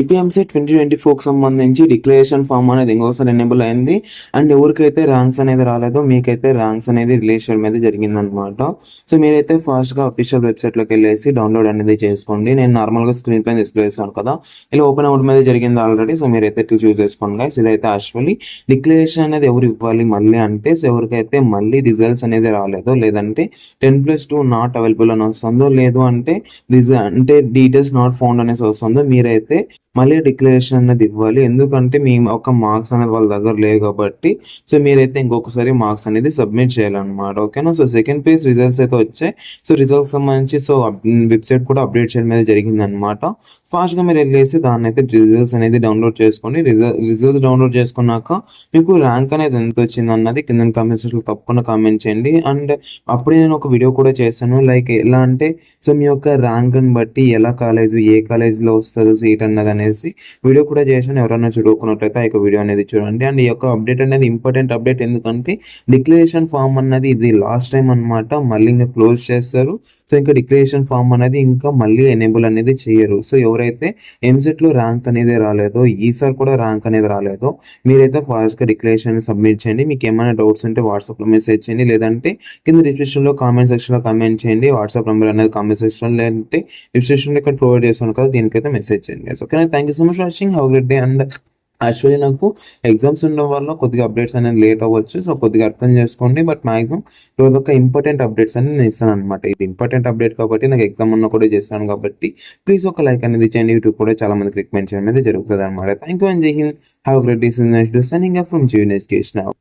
APMC 2024కి సంబంధించి declaration form అనేది ఇంకోసారి ఎనేబుల్ అయింది. అండ్ ఎవరికైతే ర్యాంక్స్ అనేది రాలేదో మీకైతే ర్యాంక్స్ అనేది రిలీజ్ చేయడం అయితే జరిగిందనమాట. సో మీరైతే ఫాస్ట్గా అఫీషియల్ వెబ్సైట్లోకి వెళ్ళేసి డౌన్లోడ్ అనేది చేసుకోండి. నేను నార్మల్గా స్క్రీన్ పైన డిస్ప్లే చేస్తాను కదా, ఇలా ఓపెన్ అవ్వడం మీద జరిగింది ఆల్రెడీ. సో మీరైతే ఇట్లా చూస్ చేసుకోండి గైస్. ఇదైతే యాక్చువల్లీ డిక్లరేషన్ అనేది ఎవరు ఇవ్వాలి మళ్ళీ అంటే, సో ఎవరికైతే మళ్ళీ రిజల్ట్స్ అనేది రాలేదో, లేదంటే 10+2 నాట్ అవైలబుల్ అని వస్తుందో, లేదు అంటే డీటెయిల్స్ నాట్ ఫౌండ్ అనేసి వస్తుందో, మీరైతే మళ్ళీ డిక్లరేషన్ అనేది ఇవ్వాలి. ఎందుకంటే మీ ఒక మార్క్స్ అనేది వాళ్ళ దగ్గర లేవు కాబట్టి, సో మీరైతే ఇంకొకసారి మార్క్స్ అనేది సబ్మిట్ చేయాలన్నమాట. ఓకేనా. సో సెకండ్ పేజ్ రిజల్ట్స్ అయితే వచ్చాయి. సో రిజల్ట్స్ సంబంధించి వెబ్సైట్ కూడా అప్డేట్ చేయడం అనేది జరిగిందనమాట. ఫాస్ట్గా మీరు వెళ్ళేసి దాన్ని అయితే రిజల్ట్స్ అనేది డౌన్లోడ్ చేసుకోండి. రిజల్ట్స్ డౌన్లోడ్ చేసుకున్నాక మీకు ర్యాంక్ అనేది ఎంత వచ్చింది అన్నది కింద కామెంట్ సెక్షన్లో తప్పకుండా కామెంట్ చేయండి. అండ్ అప్పుడే నేను ఒక వీడియో కూడా చేశాను, లైక్ ఎలా అంటే సో మీ యొక్క ర్యాంక్ని బట్టి ఎలా కాలేజ్ ఏ కాలేజ్లో వస్తుంది సీట్ అన్నది అనేసి వీడియో కూడా చేశాను. ఎవరైనా చూడుకున్నట్లయితే ఆ యొక్క వీడియో అనేది చూడండి. అండ్ ఈ యొక్క అప్డేట్ అనేది ఇంపార్టెంట్ అప్డేట్, ఎందుకంటే డిక్లరేషన్ ఫామ్ అన్నది ఇది లాస్ట్ టైం అనమాట. మళ్ళీ ఇంకా క్లోజ్ చేస్తారు. సో ఇంకా డిక్లరేషన్ ఫామ్ అనేది ఇంకా మళ్ళీ ఎనేబుల్ అనేది చేయరు. సో ఎవరైతే ఎంసెట్లో ర్యాంక్ అనేది రాలేదో, ఈసారి కూడా ర్యాంక్ అనేది రాలేదో, మీరైతే ఫాస్ట్గా డిక్లరేషన్ సబ్మిట్ చేయండి. మీకు ఏమైనా డౌట్స్ ఉంటే వాట్సాప్లో మెసేజ్ చేయండి, లేదంటే కింద డిస్క్రిప్షన్లో కామెంట్ సెక్షన్లో కామెంట్ చేయండి. వాట్సాప్ నెంబర్ అనేది కామెంట్ సెక్షన్, లేదంటే డిస్క్రిప్షన్లో ఇక్కడ ప్రొవైడ్ చేస్తాను కదా, దీనికైతే మెసేజ్ చేయండి. Okay, thank you so much for watching. Have a great day. And actually నాకు ఎగ్జామ్స్ ఉండడం వల్ల కొద్దిగా అప్డేట్స్ అనేది లేట్ అవ్వచ్చు. సో కొద్దిగా అర్థం చేసుకోండి. బట్ మాక్సిమం రోజు ఒక ఇంపార్టెంట్ అప్డేట్స్ అనేది నేను ఇస్తాను అనమాట. ఇది ఇంపార్టెంట్ అప్డేట్ కాబట్టి, నాకు ఎగ్జామ్ ఉన్న కూడా చేస్తాను కాబట్టి ప్లీజ్ ఒక లైక్ అనేది చేయండి. యూట్యూబ్ కూడా చాలా మందికి రికమెండ్ చేయడం అనేది జరుగుతుంది అనమాట. థ్యాంక్ యూ అండ్ జై Hind. Have great day. Signing off from Jeevan education.